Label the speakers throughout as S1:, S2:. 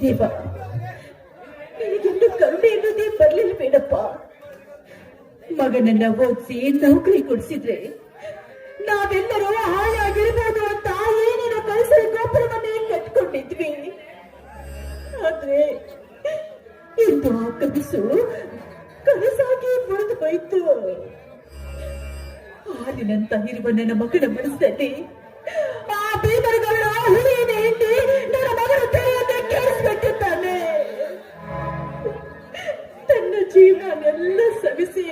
S1: ದೇವ, ನನಗಿನ್ನು ಕರುಣೆ ಎನ್ನುವುದೇ ಬರ್ಲಿಲ್ಲ ಬೇಡಪ್ಪ. ಮಗನನ್ನ ಓದಿಸಿ ನೌಕರಿ ಕೊಡಿಸಿದ್ರೆ ನಾವೆಲ್ಲರೂ ಹಾಯಾಗಿರ್ಬೋದು ಅಂತ ಏನೇನೋ ಕನಸು ಗೋಪುರವನ್ನೇ ಕಟ್ಕೊಂಡಿದ್ವಿ. ಆದ್ರೆ ಇಂದು ಆ ಕನಸು ಕನಸಾಗಿ ಮುರಿದು ಹೋಯ್ತು. ಹಾಲಿನಂತ ಇರುವ ನನ್ನ ಮಗನ ಮನಸ್ಸಲ್ಲಿ ಆ ಬೇಮರಗಳ ಹುಳಿನ ಹಿಂಡಿ ನನ್ನ ಮಗನ ತೆರೆಯನ್ನೇ ಕೇಳಿಸ್ಬಿಟ್ಟಿದ್ದಾನೆ. ತನ್ನ ಜೀವನೆಲ್ಲ ಸವಿಸಿ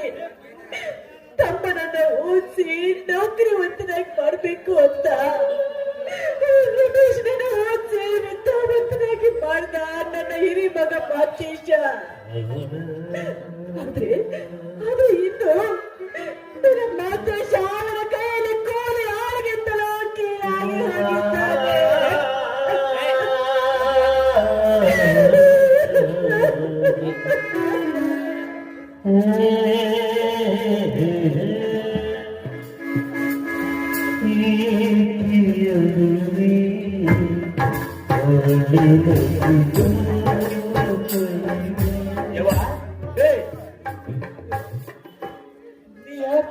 S1: ತಮ್ಮನನ್ನ ಓದಿಸಿ ನೌಕರಿವಂತನಾಗಿ ಮಾಡ್ಬೇಕು ಅಂತ ರಮೇಶನನ್ನ ಓದಿಸಿ ವಿದ್ಯಾವಂತನಾಗಿ ಮಾಡ್ದ ನನ್ನ ಹಿರಿ ಮಗ ಮಾತೇಶ. ಆದ್ರೆ ಅದು ಇನ್ನು ನನ್ನ ಮಾತೇಶ ಅವನ ಕೈಯಲ್ಲಿ ಕೋಲಿ ಆಳಿಗೆಂತಲೋ ಕೀಳಾಗಿ ಹೋಗಿದ್ದಾನೆ.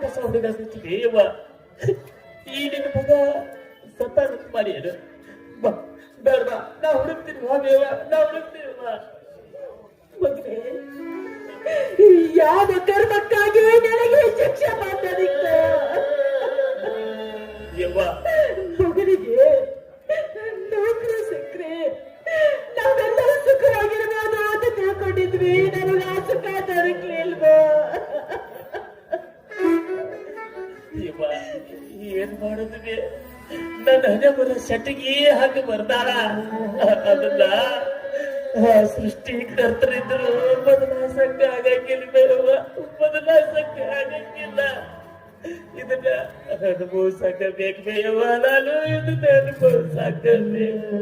S2: ಕಸ ಹುಡುಗಾಗ್ತಿದೆ ಈ ನಿನ್ನ ಮಗ ಸತ್ತ ಮಾಡಿ ಬೇಡ ಬಾ, ನಾ ಹುಡುಕ್ತೀನಿ ಹೋಗೇವ, ನಾ ಹುಡುಕ್ತೀನಿ
S1: ಮಗನೇ, ಯಾವ ಕರ್ಮಕ್ಕಾಗಿ ನನಗೆ ಶಿಕ್ಷೆ ಮಾಡೋದಿಕ್ಕ? ಮಗನಿಗೆ ನೌಕರಿ ಸಿಕ್ಕರೆ ನಾವೆಲ್ಲರೂ ಸುಖವಾಗಿರ್ಬೋದು ಅಂತ ತಿಳ್ಕೊಂಡಿದ್ವಿ. ನನಗೆ ಆ ಸುಖ ದೊರಕಲಿಲ್ವೋ?
S2: ಏನ್ ಮಾಡುದ್ವಿ? ನನ್ನ ಹಣೆ ಬರ ಶಟಿಗೆ ಹಾಕಿ ಬರ್ತಾರ. ಅದನ್ನ ಸೃಷ್ಟಿ ಕರ್ತರಿದ್ರು ಬದಲಾಸಕ್ಕ ಆಗಂಗಿಲ್ಲ, ಬದಲಾಸಕ್ಕ ಆಗಂಗಿಲ್ಲ. ಇದನ್ನ ಅನುಭವಿಸಕ ಬೇಕು ಬೇಯವ, ನಾನು ಇದನ್ನ ಅನುಭವಿಸಕ ಬೇಕು.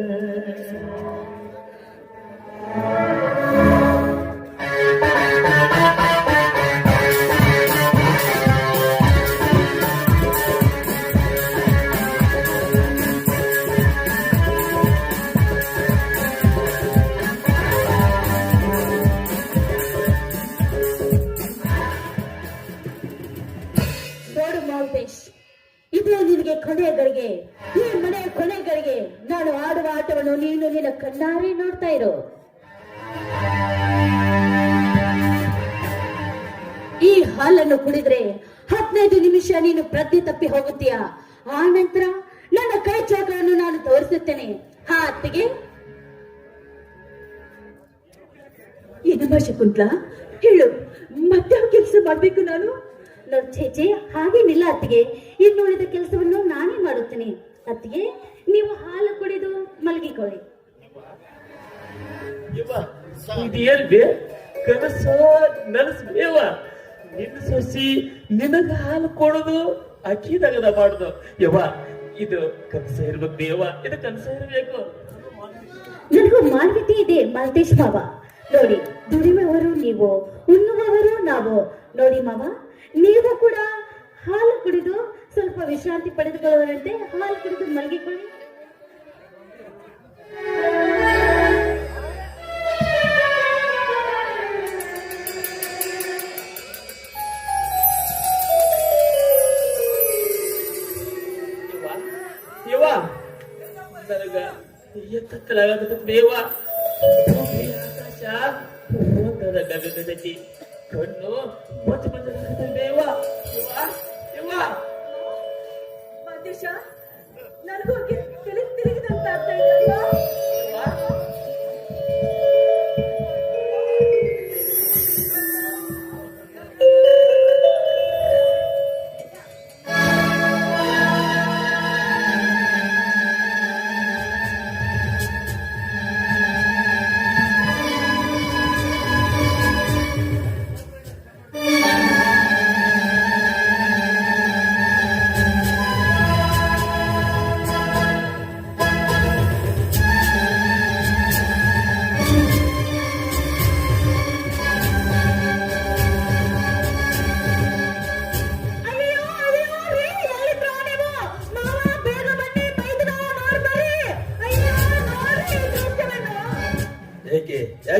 S1: ಇದು ನಿನಗೆ ಕೊನೆಯ ಗಳಿಗೆ, ಈ ಮನೆಯ ಕೊನೆಯ ಗಳಿಗೆ ನಾನು ಆಡುವ ಆಟವನ್ನು ನೀನು ನಿನ್ನ ಕಣ್ಣಾರೆ ನೋಡ್ತಾ ಇರೋ. ಈ ಹಾಲನ್ನು ಕುಡಿದ್ರೆ 15 ನಿಮಿಷ ನೀನು ಪ್ರಜ್ಞೆ ತಪ್ಪಿ ಹೋಗುತ್ತೀಯ. ಆ ನಂತರ ನನ್ನ ಕೈ ಚೌಕಗಳನ್ನು ನಾನು ತೋರಿಸುತ್ತೇನೆ. ಹಾ ಅತ್ತಿಗೆ, ಏನಮ್ಮ ಶಕುಂತಲಾ, ಹೇಳು, ಮತ್ತೆ ಕೆಲಸ ಮಾಡ್ಬೇಕು ನಾನು? ಛೇಚೆ, ಹಾಗೇನಿಲ್ಲ ಅತ್ತಿಗೆ, ಇನ್ನು ಉಳಿದ ಕೆಲಸವನ್ನು ನಾನೇ ಮಾಡುತ್ತೇನೆ. ಅತ್ತಿಗೆ, ನೀವು ಹಾಲು ಕುಡಿದು ಮಲಗಿಕೊಳ್ಳಿ.
S2: ಕನಸ ನನಸ್ಬೇವ, ನಿನ್ನ ಸೊಸಿ ನಿನಗ ಹಾಲು ಕೊಡೋದು ಅಕ್ಕಿದಾಗದ ಮಾಡುದು. ಇದು ಕನಸ ಇರ್ಬೇಕು ದೇವ, ಇದು ಕನಸ ಇರ್ಬೇಕು.
S1: ನನಗೂ ಮಾನ್ಯತೆ ಇದೆ ಮಾಲ್ತೇಶ್ ಮಾವ. ನೋಡಿ, ದುಡಿಮೆಯವರು ನೀವು, ಉಣ್ಣುವವರು ನಾವು. ನೋಡಿ ಮಾವ, ನೀವು ಕೂಡ ಹಾಲು ಕುಡಿದು ಸ್ವಲ್ಪ ವಿಶ್ರಾಂತಿ ಪಡೆದುಕೊಳ್ಳುವರಂತೆ ಹಾಲು ಕುಡಿದು ಮಲಗಿಕೊಳ್ಳಿ.
S2: ನನಗ ಎತ್ತಲಾಗದ ದೇವ, ಆಕಾಶ ಓದಲಾಗದೈತಿ, ಕಣ್ಣು ಮಚ್ಚ ಮಚ್ಚ ದೇವ.
S1: ಮಾದೇಶ, ನನಗೂ ತಿರುಗಿದಂತ ಅರ್ಥ ಇದೆಯಲ್ಲ?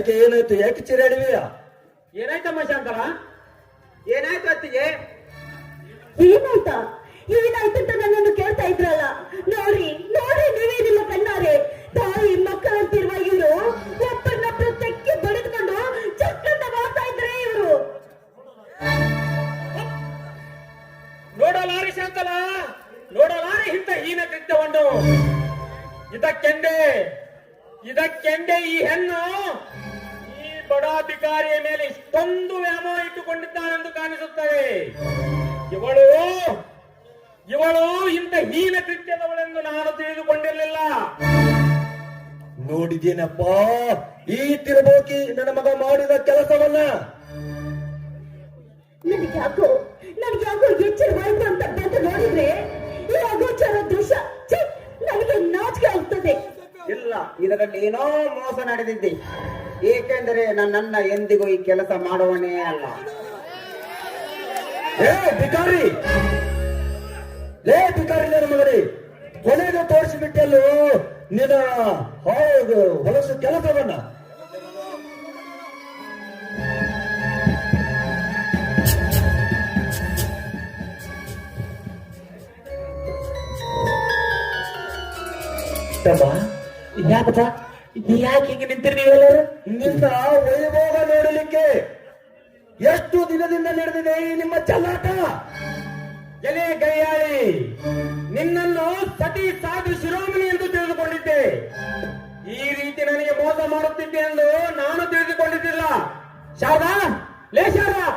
S3: ಯಾಕೆ ಏನಾಯ್ತು? ಯಾಕೆ ಚಿರಾಡಿವೆಯ?
S2: ಏನಾಯ್ತಮ್ಮ ಶಂಕರ?
S4: ಏನಾಯ್ತು ಅತ್ತಿಗೆ?
S1: ಏನಾಯ್ತಾ ಏನಾಯ್ತು ಅಂತ ನನ್ನನ್ನು ಕೇಳ್ತಾ ಇದ್ರಲ್ಲ. ನೋಡಿ ನೋಡಿ, ನೀವೇ ನಿಮ್ಮ ಕಣ್ಣಾರೆ ತಾಯಿ ಮಕ್ಕಳಂತಿರುವ ಇವರು ಒಬ್ಬರನ್ನೊಬ್ಬರು ತೆಕ್ಕಿ ಬಡಿದುಕೊಂಡು ಚಕ್ಕಂತ ಮಾಡ್ತಾ ಇದ್ರೆ ಇವರು.
S2: ನೋಡಲಾರಿ ಶಂಕರ, ನೋಡಲಾರಿ ಇಂಥ ಹೀನ ಕೃತ್ಯವನ್ನು. ಇದಕ್ಕೆಂದೇ ಈ ಹೆಣ್ಣು ಈ ಬಡಾಧಿಕಾರಿಯ ಮೇಲೆ ಇಷ್ಟೊಂದು ವ್ಯಾಮೋಹ ಇಟ್ಟುಕೊಂಡಿದ್ದಾನೆಂದು ಕಾಣಿಸುತ್ತದೆ. ಇವಳು ಇಂಥ ಹೀನ ಕೃತ್ಯದವಳೆಂದು ನಾನು ತಿಳಿದುಕೊಂಡಿರಲಿಲ್ಲ.
S3: ನೋಡಿದೇನಪ್ಪ ಈ ತಿರುಬೋಕಿ ನನ್ನ ಮಗ ಮಾಡಿದ ಕೆಲಸವನ್ನ.
S1: ನನಗೆ ಯಾಕೋ ಎಚ್ಚರವಾಯ್ತು ಅಂತ ಬಂದು ನೋಡಿದ್ರೆ ಈ ಅಗೋಚರ ದೃಶ್ಯ ನನಗೆ ನಾಚಿಕೆ ಆಗ್ತದೆ.
S4: ಇಲ್ಲ, ಇದರಲ್ಲಿ ಏನೋ ಮೋಸ ನಡೆದಿದ್ದೆ. ಏಕೆಂದರೆ ನನ್ನನ್ನ ಎಂದಿಗೂ ಈ ಕೆಲಸ ಮಾಡುವನೇ ಅಲ್ಲ.
S3: ಭಿಕಾರಿ, ನನ್ನ ಮಗನೇ, ಕೊನೆಗೆ ತೋರಿಸಿಬಿಟ್ಟಲ್ಲೂ ನಿನ್ನ ಹೌದು ಹೊಲಸು ಕೆಲಸವನ್ನ.
S2: ಯಾಕಪ್ಪ ಯಾಕೆ ಹಿಂಗೆ ನಿಂತಿರಿ ನೀವೆಲ್ಲರೂ?
S3: ನಿನ್ನ ವೈಭೋಗ ನೋಡಲಿಕ್ಕೆ. ಎಷ್ಟು ದಿನದಿಂದ ನಡೆದಿದೆ ಈ ನಿಮ್ಮ ಚಲ್ಲಾಟ?
S2: ಎಲೆ ಗೈಯಾಳಿ, ನಿನ್ನನ್ನು ಸತಿ ಸಾಧು ಶಿರೋಮಣಿ ಎಂದು ತಿಳಿದುಕೊಂಡಿದ್ದೆ. ಈ ರೀತಿ ನನಗೆ ಮೋಸ ಮಾಡುತ್ತಿದ್ದೆ ಎಂದು ನಾನು ತಿಳಿದುಕೊಂಡಿದ್ದಿಲ್ಲ. ಶಾರದಾ, ಲೇ ಶಾರದಾ,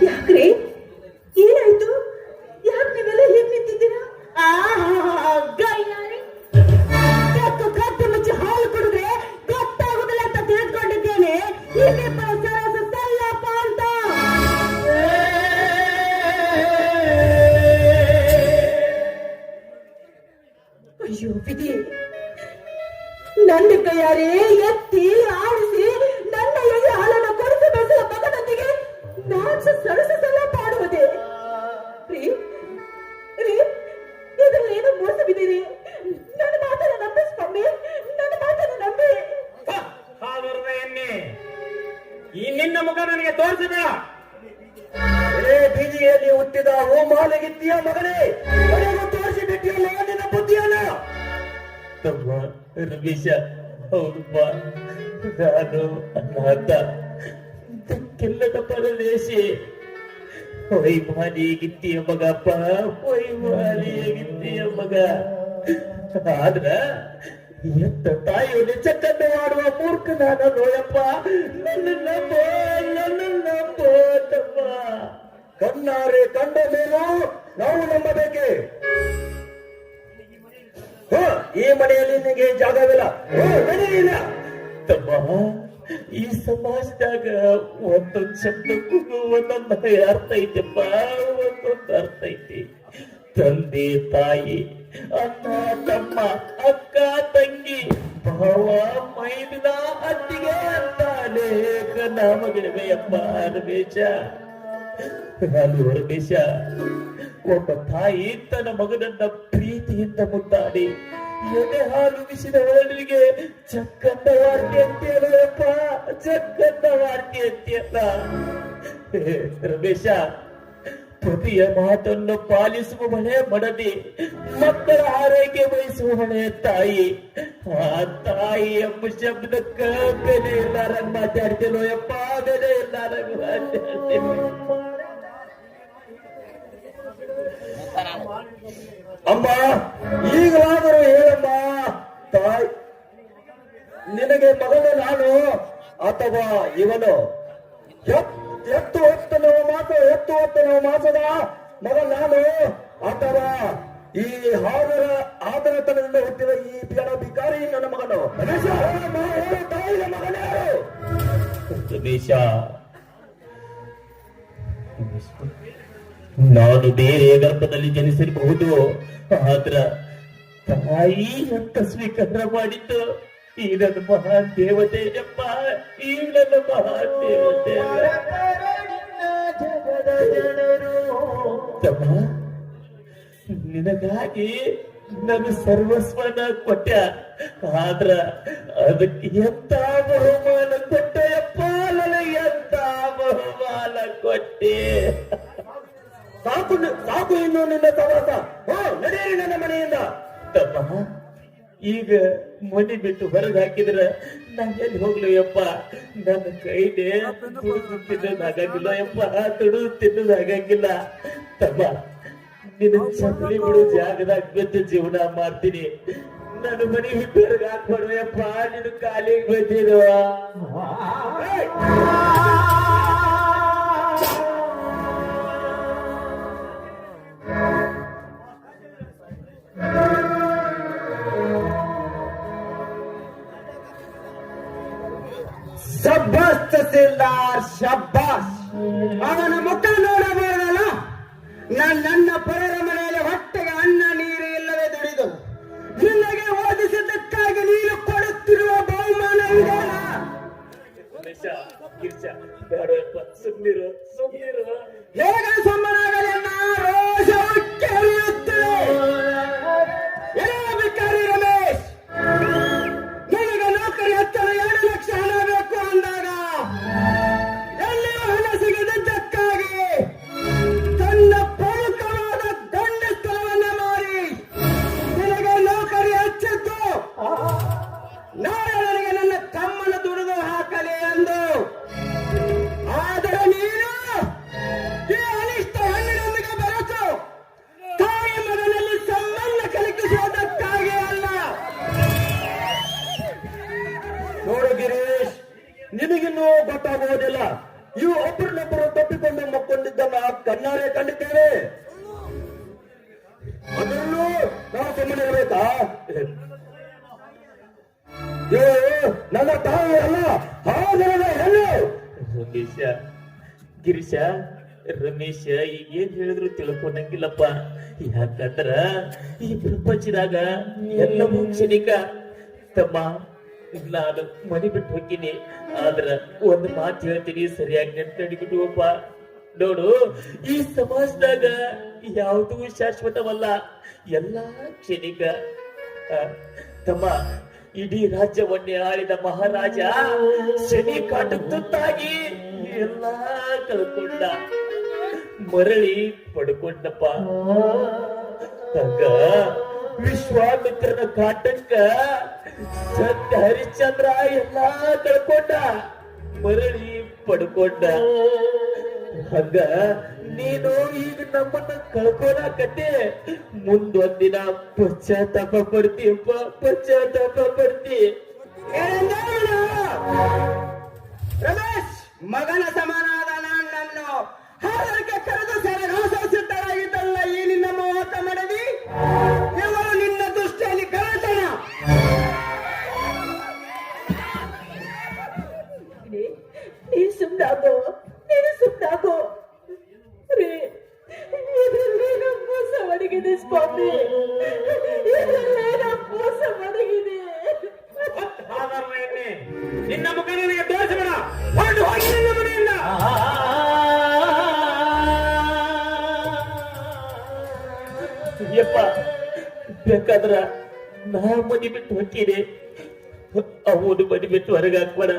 S1: ಯಾಕ್ರಿ ಏನಾಯ್ತು? ಯಾಕೆ ನೀವೆಲ್ಲ ಹೇಗ್ ನಿಂತಿದ್ದೀರಾ? ಕತ್ತು ಮುಚ್ಚಿ ಹಾಲು ಕುಡಿದ್ರೆ ಗೊತ್ತಾಗುದಿಲ್ಲ ಅಂತ ತಿಳಿದುಕೊಂಡಿದ್ದೇನೆ. ಸಲ್ಲಪ್ಪ ಅಂತ. ಅಯ್ಯೋ ವಿಧಿ, ನನ್ನ ಕೈಯಾರೆ ಎತ್ತಿ ಆಡಿಸಿ ನನ್ನ ಎದೆ ಹಾಲನ್ನು ಕೊಡಿಸಿ ಬೆಳೆಸುವ ಮಗನೊಂದಿಗೆ ನಾಚ ಸರಸಲ್ಲ ಮಾಡುವುದೇ? ಇದರಲ್ಲಿ ಏನೋ ಮೋಸವಿದೆ. ನನ್ನ ಮಾತನ್ನು ನಂಬಿ ಸ್ವಾಮಿ, ನನ್ನ ಮಾತನ್ನು ನಂಬಿ.
S2: ಹಾದುರದ ಎಣ್ಣೆ ಈ ನಿನ್ನ ಮುಖ ನನಗೆ ತೋರಿಸಬೇಡ.
S3: ಬೀದಿಯಲ್ಲಿ ಹುಟ್ಟಿದ ಓ ಮಾಲಗಿತ್ತಿಯ ಮಗನೇ, ತೋರಿಸಿಬಿಟ್ಟಿಯಲ್ಲ ನಿನ್ನ ಬುದ್ಧಿಯನ್ನ.
S2: ತಮ್ಮ ರಮೇಶ, ಹೌದಪ್ಪ, ನಾನು ಅನಾಥ, ಕೆಲ್ಲದ ಪರದೇಶಿ, ವೈಮಾಲಿಗಿತ್ತಿಯ ಮಗಪ್ಪ, ವೈಮಾಲಿಗಿತ್ತಿಯ ಮಗ. ಆದ್ರ ಎತ್ತ ತಾಯಿಯನ್ನು ಚಕ್ಕಂದ ಮಾಡುವ ಮೂರ್ಖ ನಾನು ನೋಯಪ್ಪ. ನನ್ನ ತಮ್ಮ
S3: ಕಣ್ಣಾರೆ ಕಂಡ ಮೇಲೂ ನಾವು ನಂಬಬೇಕೆ? ಈ ಮನೆಯಲ್ಲಿ ನಿನಗೆ ಜಾಗವಿಲ್ಲ, ಇಲ್ಲ.
S2: ತಮ್ಮ, ಈ ಸಮಾಜದಾಗ ಒಂದೊಂದು ಶಬ್ದಕ್ಕೂ ಒಂದೊಂದು ಅರ್ಥ ಐತೆಪ್ಪ, ಒಂದೊಂದು ಅರ್ಥ ಐತಿ. ತಂದೆ ತಾಯಿ, ಅಣ್ಣ ತಮ್ಮ, ಅಕ್ಕ ತಂಗಿ, ಭಾವ ಮೈದುನ, ಅತ್ತಿಗೆ ಅಂತ ಅನೇಕ ನಾಮಗಳಿವೆಯಪ್ಪ ರಮೇಶ. ನಾನು ರಮೇಶ, ಒಬ್ಬ ತಾಯಿ ತನ್ನ ಮಗನನ್ನ ಪ್ರೀತಿಯಿಂದ ಮುದ್ದಾಡಿ ಎದೆ ಹಾಲು ಬಿಸಿದ ಒಳಗೆ ಚಕ್ಕಂದ ವಾರ್ತೆ ಅಂತೀಯಲ್ಲಪ್ಪ, ಚಕ್ಕಂದ ವಾರ್ತೆ ಅಂತೀಯಲ್ಲ ರಮೇಶ. ಪತಿಯ ಮಾತನ್ನು ಪಾಲಿಸುವವಳೆ ಮಡದಿ, ಮಕ್ಕಳ ಆರೈಕೆ ವಹಿಸುವವಳೆ ತಾಯಿ. ಆ ತಾಯಿ ಎಂಬ ಶಬ್ದಕ್ಕ ಬೆಲೆ ಇಲ್ಲಾರಂಗ್ ಮಾತಾಡ್ತೇನೋ ಯಪ್ಪ, ಬೆಲೆ ಇಲ್ಲಾರಂಗ್ ಮಾತಾಡ್ತೇನೆ.
S3: ಅಮ್ಮ, ಈಗಲಾದರೂ ಹೇಳಮ್ಮ ತಾಯಿ, ನಿನಗೆ ಮಗನ ನಾನು ಅಥವಾ ಇವನು? ಎತ್ತು ಹೊತ್ತನವ ಮಾಸದ ಮಗ ನಾನು ಅಥವಾ ಈ ಆದರತನದಿಂದ ಹುಟ್ಟಿದ ಈ ಭಿಕಾರಿ ನನ್ನ ಮಗನು? ತಾಯಿಯ ಮಗನೇ ಯಾರು?
S2: ರಮೇಶ, ನಾನು ಬೇರೆ ಗರ್ಭದಲ್ಲಿ ಜನಿಸಿರಬಹುದು, ಆದ್ರ ತಾಯಿ ಅಂತ ಸ್ವೀಕಾರ ಮಾಡಿದ್ದು ಈ ನನ್ನ ಮಹಾನ್ ದೇವತೆಯಪ್ಪ, ಈ ನನ್ನ ಮಹಾನ್ ದೇವತೆ. ತಮ್ಮ, ನಿನಗಾಗಿ ನನ್ನ ಸರ್ವಸ್ವನ ಕೊಟ್ಟ, ಆದ್ರ ಅದಕ್ಕೆ ಎಂತ ಬಹುಮಾನ ಕೊಟ್ಟೆಯಪ್ಪ, ನನಗೆ ಎಂತ ಬಹುಮಾನ ಕೊಟ್ಟೆ.
S3: ಸಾಕು ಇನ್ನು ನಿನ್ನ ಸವಾಸ. ನಡೆಯಿರಿ ನನ್ನ ಮನೆಯಿಂದ.
S2: ತಮ್ಮ, ಈಗ ಮನೆ ಬಿಟ್ಟು ಹೊರಗೆ ಹಾಕಿದ್ರ ನಾನು ಎಲ್ಲಿ ಹೋಗ್ಲು ಯಪ್ಪ? ನನ್ನ ಕೈಗೆ ತುಳಿದು ತಿನ್ನೋದಾಗಂಗಿಲ್ಲ ಯಪ್ಪ, ತುಳಿದು ತಿನ್ನೋದಾಗಂಗಿಲ್ಲ. ತಮ್ಮ, ನಿನ್ನ ಚಪ್ಪಲಿ ಬಿಡು ಜಾಗದಾಗ ಬಿದ್ದು ಜೀವನ ಮಾಡ್ತೀನಿ. ನನ್ನ ಮನೆ ಬಿಟ್ಟು ಹೊರಗೆ ಹಾಕ್ಬಾರ್ದಪ್ಪ, ನಿನ್ನ ಕಾಲಿಗೆ ಬಿದ್ದಿರುವ.
S4: ಶಬ್ಬಾಸ್ ತಹಸೀಲ್ದಾರ್, ಶಬ್ಬಾಸ್. ಅವನ ಮುಖ ನೋಡಬಾರದಲ್ಲ. ನನ್ನ ಪರರ ಮನೆಯಲ್ಲಿ ಹೊಟ್ಟೆಗೆ ಅನ್ನ ನೀರು ಇಲ್ಲವೇ ದುಡಿದು ನಿನಗೆ ಓದಿಸಿದ್ದಕ್ಕಾಗಿ ನೀನು ಕೊಡುತ್ತಿರುವ ಬಹುಮಾನ ಇದೆಯಲ್ಲ.
S2: ಸುಮ್ನಿರು, ಸುಮ್ನಿರು.
S4: ಹೇಗೆ ಸಮ್ಮನಾಗಲಿ ಅನ್ನ ರೋಷವು ಕೆರೆಯುತ್ತದೆ. ಎಲ್ಲ ಭಿಕಾರಿ ರಮೇಶ್, ನಿನಗೆ ನೌಕರಿ ಹಚ್ಚಲು 2 ಲಕ್ಷ ಹಣ ಬೇಕು ಅಂದಾಗ ಎಲ್ಲಿಯೂ ಹಣ ಸಿಗದಿದ್ದಕ್ಕಾಗಿ ತನ್ನ ಪ್ರಮುಖವಾದ ದಂಡ ಸ್ಥಳವನ್ನ ಮಾರಿ ನಿನಗೆ ನೌಕರಿ ಹಚ್ಚಿದ್ದು ನಾಳೆ ನನಗೆ ನನ್ನ ತಮ್ಮನ ದುಡಿದು ಹಾಕಲಿ ಎಂದು. ಆದರೆ ನೀನು ಈ ಅನಿಷ್ಟ ಹೆಣ್ಣಿನೊಂದಿಗೆ ಬೆರೆತು ತಾಯಿ ಮಗನಲ್ಲಿ ಸಂಬಂಧ ಕಲಿಕಿಸುವುದಕ್ಕಾಗಿ ಅಲ್ಲ.
S3: ನೋಡು ಗಿರೀಶ್, ನಿನಗಿನ್ನೂ ಗೊತ್ತಾಗುವುದಿಲ್ಲ. ಇವು ಒಬ್ಬರನ್ನೊಬ್ಬರು ತಪ್ಪಿಕೊಂಡು ಮಕ್ಕೊಂಡಿದ್ದನ್ನ ಕಣ್ಣಾರೆ ಕಂಡಿದ್ದೇವೆ. ಅದರಲ್ಲೂ ನಾವು ಸುಮ್ಮನೆ ಇರಬೇಕಾ? ಇವು ನನ್ನ ತಾಯಿ ಅಲ್ಲ, ಹಾದರದ ಹೆಣ್ಣು.
S2: ರಮೇಶ, ಗಿರೀಶ, ರಮೇಶ ಈಗ ಏನ್ ಹೇಳಿದ್ರು ತಿಳ್ಕೊಂಡಂಗಿಲ್ಲಪ್ಪ. ಯಾಕಂದ್ರ ಈ ಪ್ರಪಂಚದಾಗ ಎಲ್ಲವೂ ಕ್ಷಣಿಕ. ತಮ್ಮ, ನಾನು ಮನೆ ಬಿಟ್ಟು ಹೋಗ್ತೀನಿ, ಆದ್ರ ಒಂದು ಮಾತು ಹೇಳ್ತೀನಿ, ಸರಿಯಾಗಿ ನೆನ್ಪಿಟ್ಬಿಟ್ಟುವಪ್ಪ. ನೋಡು, ಈ ಸಮಾಜದಾಗ ಯಾವುದೂ ಶಾಶ್ವತವಲ್ಲ, ಎಲ್ಲಾ ಕ್ಷಣಿಕ. ತಮ್ಮ, ಇಡೀ ರಾಜ್ಯವನ್ನೇ ಆಳಿದ ಮಹಾರಾಜ ಶನಿ ಕಾಟ ತುತ್ತಾಗಿ ಎಲ್ಲಾ ಕಳ್ಕೊಂಡ, ಮರಳಿ ಪಡ್ಕೊಂಡಪ್ಪ. ಹಂಗ ವಿಶ್ವಾಮಿತ್ರನ ಕಾಟಕ್ಕ ಸತ್ಯ ಹರಿಶ್ಚಂದ್ರ ಎಲ್ಲಾ ಕಳ್ಕೊಂಡ, ಮರಳಿ ಪಡ್ಕೊಂಡ. ಹಂಗ ನೀನು ಈಗ ನಮ್ಮನ್ನ ಕಳ್ಕೊಳಕತ್ತೆ, ಮುಂದೊಂದಿನ ಪಶ್ಚಾತ್ತಾಪ ಪಡ್ತೀಯಪ್ಪ, ಪಶ್ಚಾತ್ತಾಪ ಪಡ್ತಿ.
S4: ರಮೇಶ್, ಮಗನ ಸಮಾನಾದ ನನ್ನನ್ನು ಹಾರಕ್ಕೆ ಕರೆದು ಸಿದ್ಧರಾಗಿದ್ದಲ್ಲ ಈ ನಿನ್ನ ಮೋಹಕ ಮಡದಿ. ಇವರು ನಿನ್ನ ದೃಷ್ಟಿಯಲ್ಲಿ ಕಳ್ಳತನ.
S1: ನೀನು ಸುಮ್ಮನಾಗೋ, ನೀನು ಸುಮ್ಮನಾಗೋ. ಇದರಲ್ಲಿ ನಮ್ಮ ಮೋಸ ಒಡಗಿದೆ ಸ್ವಾಮಿ, ಇದರಲ್ಲೇ ನಮ್ಮ ಮೋಸ ಒಡಗಿದೆ.
S3: ನಿನ್ನ ಮುಖ ನನಗೆ ತೋರಿಸಬೇಡ, ಹೊರಟು ಹೋಗಿ ನಿನ್ನ ಮನೆಯಿಂದ.
S2: ಯಪ್ಪ, ಬೇಕಾದ್ರ ನಾ ಮನೆ ಬಿಟ್ಟು ಹೊಕ್ಕಿದೆ, ಅವನು ಮನೆ ಬಿಟ್ಟು ಹೊರಗೆ ಹಾಕ್ಬೇಡ.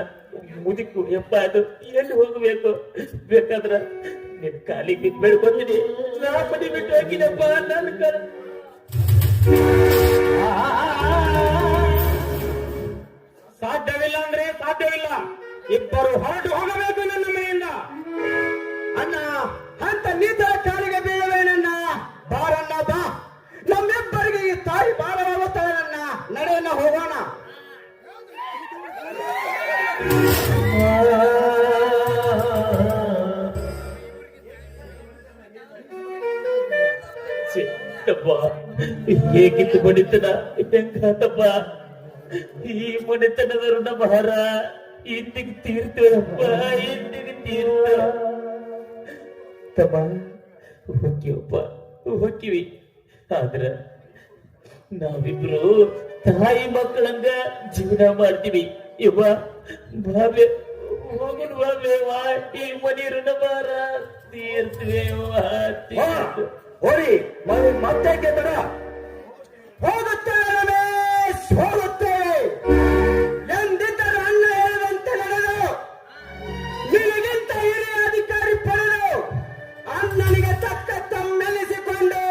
S2: ಮುದಿಕು ಯಪ್ಪ, ಅದು ಎಲ್ಲಿ ಹೋಗ್ಬೇಕು? ಬೇಕಾದ್ರ ನಿನ್ ಕಾಲಿಗೆ ಬೆಳ್ಕೊತೀನಿ. ನಾ ಮನೆ ಬಿಟ್ಟು ಹೋಗಿದಪ್ಪ, ನನ್ನ ಕಾಲ.
S3: ಸಾಧ್ಯವಿಲ್ಲ ಅಂದ್ರೆ ಸಾಧ್ಯವಿಲ್ಲ. ಇಬ್ಬರು ಹೊರಟು ಹೋಗಬೇಕು ನನ್ನ ಮನೆಯಿಂದ.
S4: ಅಣ್ಣ, ಅಂತ ನೀತ ಕಾಲಿಗೆ ಬೀಳವೇನನ್ನ. ಬಾರಣ್ಣ ಬಾ, ನಮ್ಮಿಬ್ಬರಿಗೆ ಈ ತಾಯಿ ಭಾರವಾಗುತ್ತಾಳೆ. ನನ್ನ ನಡೆಯನ್ನ ಹೋಗೋಣ.
S2: ಚಿತ್ತಪ್ಪ, ಹೇಗಿತ್ತು ಮಣಿತನ, ಹೆಂಗಾತಪ್ಪ ಈ ಮಣಿತನದ ಋಣ ಭಾರ ಇಂದಿಗೆ ತೀರ್ತೇವಪ್ಪ, ಇಂದಿಗೆ ತೀರ್ತ. ತಮ್ಮ, ಹೊಕ್ಕಿವಪ್ಪ, ಹೊಕ್ಕಿವಿ. ಆದ್ರ ನಾವಿಬ್ರು ತಾಯಿ ಮಕ್ಕಳಂಗ ಜೀವನ ಮಾಡ್ತೀವಿ ಇವ ಬಾಬೆ ಹೋಗುನ್ ಬಾಬೇವಾ ಈ ಮನಿ ಋಣಭಾರ ತೀರ್ತೀವಿ
S3: ಹೋರಿ ಮತ್ತೆ ತಡ ಹೋಗುತ್ತೇವೆ ರಮೇಶ್, ಹೋಗುತ್ತೇವೆ. ಎಂದಿದ್ದರೂ ಅಣ್ಣ ಹೇಳುವಂತೆ ನಡೆದು ನಿನಗಿಂತ ಹಿರಿಯ ಅಧಿಕಾರಿ ಪಡೆದು ಅಣ್ಣನಿಗೆ ತಕ್ಕ ತಮ್ಮೆಲಿಸಿಕೊಂಡು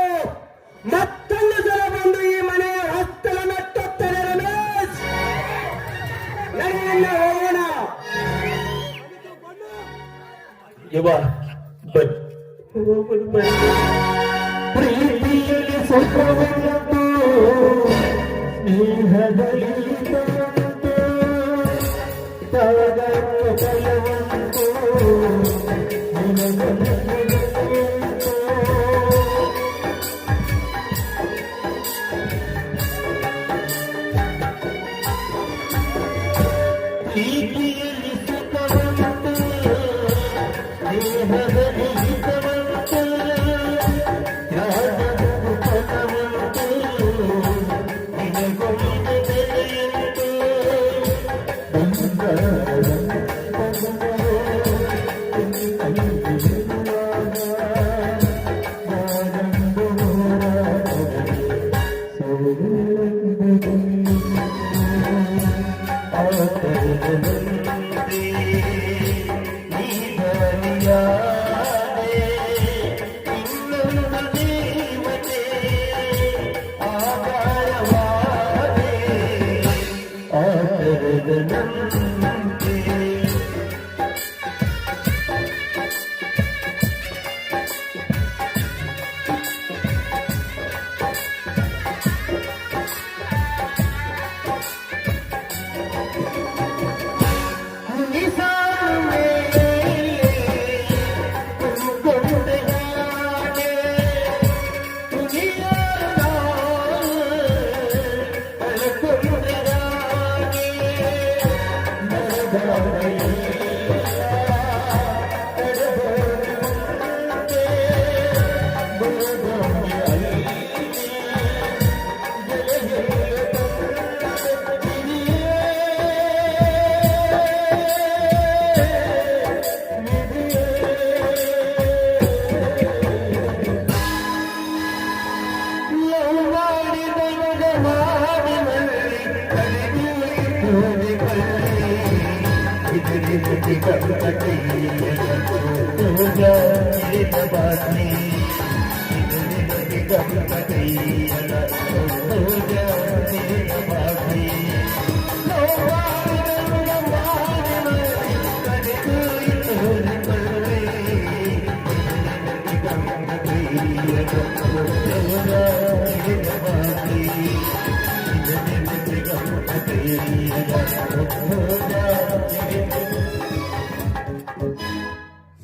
S3: ಮತ್ತೊಂದು ಸಲ ಬಂದು ಈ ಮನೆಯ ಹಸ್ತಲ ಮೆಟ್ಟುತ್ತೇನೆ ರಮೇಶ್. ನಡೆಯನ್ನ ಹೋಗೋಣ.
S2: ಯವ್ವ ಬನ್ನಿ ಹೋಗುನ್ ಬನ್ನಿ. ಪ್ರೀತಿಯಲ್ಲಿ ಸುಖವುಂಟು, ಸ್ನೇಹದಲ್ಲಿ ಹಿತವುಂಟು, ತ್ಯಾಗದ ಫಲವುಂಟು, ನಿನಗೆ ಉಂಟು. ಪ್ರೀತಿಯಲ್ಲಿ ಸುಖವುಂಟು, ಸ್ನೇಹದಲ್ಲಿ ಹಿತವುಂಟು, ತ್ಯಾಗದ ಫಲವುಂಟು, ನಿನಗೊಂದು ಬೆಲೆಯುಂಟು.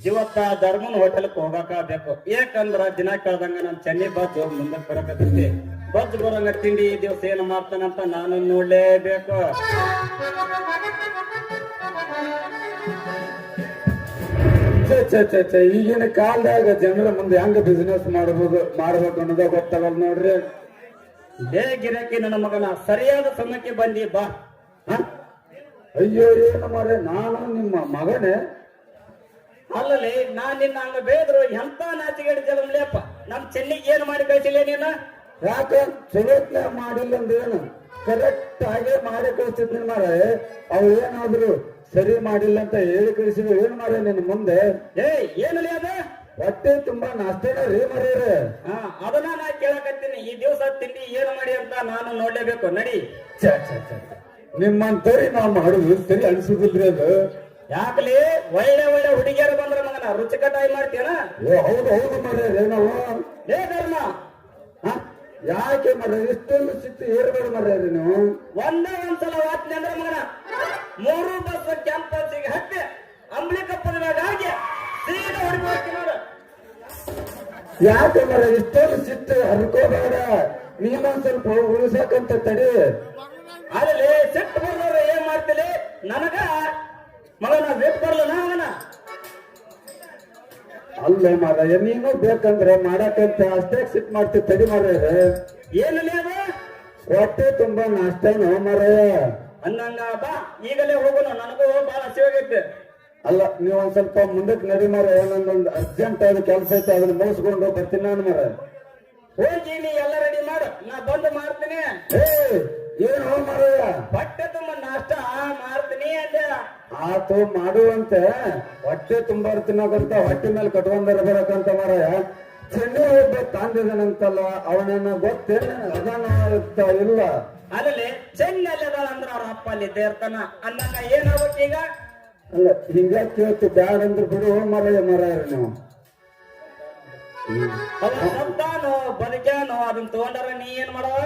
S4: ಇವತ್ತ ಧರ್ಮನ್ ಹೋಟೆಲ್ಕ್ ಹೋಗಬೇಕು. ಯಾಕಂದ್ರ ದಿನ ಕಳ್ದಂಗ ನಮ್ ಚೆನ್ನೈ ಬಸ್ ಮುಂದಕ್ ಬರಕತ್ತೈತಿ. ಬಸ್ ಬರಂಗ ತಿಂಡಿ ಈ ದಿವಸ ಏನ್ ಮಾಡ್ತಾನಂತ ನಾನು ನೋಡ್ಲೇಬೇಕು.
S3: ಈಗಿನ ಕಾಲದಾಗ ಜನರ ಮುಂದೆ ಹೆಂಗ ಬಿಸಿನೆಸ್ ಮಾಡ್ಬೇಕು ಅನ್ನೋದ ಗೊತ್ತಾಗಲ್ಲ ನೋಡ್ರಿ.
S4: ಗಿರಾಕಿ ನನ್ನ ಮಗನ ಸರಿಯಾದ ಸಮಯಕ್ಕೆ ಬಂದಿ ಬಾ.
S3: ಅಯ್ಯೋ ಏನು ಮಾರೆ, ನಾನು ನಿಮ್ಮ ಮಗನೇ.
S4: ಅಲ್ಲಲ್ಲಿ ನಾನ್ ನಿನ್ನ ಹಂಗ ಬೇದ್ರು ಎಂತ ನಾಚಿಗೇಡಿ ಜಲಮ್ಲೇಪ್ಪ. ನಮ್ ಚೆನ್ನಿಗೆ ಏನ್ ಮಾಡಿ ಕಳಿಸಿಲ್ಲ ನೀನು?
S3: ಯಾಕ ಚಲೋತ್ನ ಮಾಡಿಲ್ಲ ಅಂದ್ರೇನು, ಕರೆಕ್ಟ್ ಆಗೇ ಮಾಡಿ ಕಳಿಸ್ತಿದ್ನಿ ಮಾರೆ. ಅವ್ ಏನಾದ್ರು ಸರಿ ಮಾಡಿಲ್ಲ ಅಂತ ಹೇಳಿ ಕಳಿಸಿದ್ರು. ಏನ್ ಮಾರೆ ನಿನ್ ಮುಂದೆ
S4: ಏನಲ್ಲಿ ಅದ
S3: ಹೊಟ್ಟೆ ತುಂಬಾ ನಾಷ್ಟೇನ ರೀ ಮರ್ಯಾರ.
S4: ಅದನ್ನ ನಾ ಕೇಳಕತ್ತೀನಿ. ಈ ದಿವಸ ತಿಂಡಿ ಏನು ಮಾಡಿ ಅಂತ ನಾನು ನೋಡ್ಲೇಬೇಕು. ನಡಿ.
S3: ನಿಮ್ಮಂತರಿ ನಾವ್ ಮಾಡುದು ಸರಿ ಅನ್ಸುದಿಲ್ರಿ ಅದು.
S4: ಯಾಕಲಿ ಒಳ್ಳೆ ಒಳ್ಳೆ ಹುಡುಗಿಯರು ಬಂದ್ರ ಮಗನ ರುಚಿಕಟ್ಟಾಗಿ ಮಾಡ್ತೀಯನ?
S3: ಹೌದು ಹೌದು ಮರ್ಯಾರ ನಾವು.
S4: ಲೇ ಧರ್ಮ,
S3: ಯಾಕೆ ಮರ್ರ ಇಷ್ಟೊಂದು ಸಿಟ್ಟು ಏರ್ಬೇಡ ಮರ್ಯಾರಿ ನೀವು.
S4: ಒಂದ್ಸಲ ವಾತ್ನೆ ಅಂದ್ರೆ ಮಗನ 3 ಬಸ್ ಕ್ಯಾಂಪಸ್ಸಿಗೆ ಹತ್ತಿ ಅಂಬ್ಲಿಕಪ್ಪನಾಗಿ ಸೀದಾ ಹೊಡಿದು ಹಾಕಿ ನೋಡ.
S3: ಯಾಕೆ ಮರ ಇಷ್ಟೊಂದು ಸಿಟ್ಟು ಹರ್ಕೋಬೇಡ. ನೀನೊಂದ್ ಸ್ವಲ್ಪ ಉಳಿಸಾಕಂತ ತಡಿ.
S4: ಅಲ್ಲಿ ಸಿಟ್ಟು ಬರ್ದವ್ರ ಏನ್ ಮಾಡ್ತಿಲಿ ನನಗ ಮಗನ ಸಿಟ್ಟು ಬರ್ಲ ಮಗನ.
S3: ಅಲ್ಲ ಮಾರ ನೀನು ಬೇಕಂದ್ರೆ ಮಾಡಕಂತ ಅಷ್ಟೇ ಸಿಟ್ ಮಾಡ್ತೀವಿ. ತಡಿ ಮಾರ
S4: ಏನಲ್ಲಿ ಅದು
S3: ಹೊಟ್ಟೆ ತುಂಬಾ ನಾಷ್ಟನೋ ಮಾರಾಯ.
S4: ಅಂದಂಗ ಬಾ ಈಗಲೇ ಹೋಗೋಣ, ನನಗೂ ಬಹಳ ಹಸಿವಾಗೈತೆ.
S3: ಅಲ್ಲ ನೀವು ಒಂದ್ ಸ್ವಲ್ಪ ಮುಂದಕ್ಕೆ ನಡಿ ಮಾರಾಯ, ನಂದೊಂದು ಅರ್ಜೆಂಟ್ ಆದ ಕೆಲಸ ಐತೆ, ಅದನ್ನ ಮುಗಿಸ್ಕೊಂಡು ಬರ್ತೀನಿ ನಾನು ಮಾರಾಯ.
S4: ಹೋಗಿ ನೀ ಎಲ್ಲ ರೆಡಿ ಮಾಡು, ನಾ ಬಂದು ಮಾಡ್ತೀನಿ.
S3: ಏ ಏನ್ ಹೋಗ್ ಮಾರಾಯ?
S4: ಹೊಟ್ಟೆ ತುಂಬ ನಾಷ್ಟ ಮಾಡ್ತೀನಿ ಅಂದೆ.
S3: ಆತು ಮಾಡುವಂತೆ, ಹೊಟ್ಟೆ ತುಂಬಾ ತಿನ್ನಕಂತ ಹೊಟ್ಟೆ ಮೇಲೆ ಕಟ್ಕೊಂಡರ ಬರಕಂತ ಮಾರಾಯ. ಚೆನ್ನೈ ಒಬ್ಬ ತಾಂದಿದನಂತಲ್ಲ, ಅವನನ್ನ ಗೊತ್ತೇನ? ಅದಾನ ಇಲ್ಲ.
S4: ಅಲ್ಲಿ ಚೆನ್ನಲ್ಲಿ ಅದಾಳ ಅಂದ್ರ ಅವ್ರ ಅಪ್ಪ ಅಲ್ಲಿ ಇದ್ದೇ ಇರ್ತಾನ. ಅಂದಂಗ ಏನಾಗ್ಬೇಕು ಈಗ?
S3: ಅಲ್ಲ ಹಿಂಗ ಕೇಳ್ತು, ಬ್ಯಾಡ ಅಂದ್ರೆ ಬಿಡು ಮಾರಾಯ. ನೀವು
S4: ಅವ ಸತ್ತಾನೋ ಬದುಕ್ಯಾನೋ ಅದನ್ನ ತಗೊಂಡಾರ ನೀ ಏನ್ ಮಾಡವ?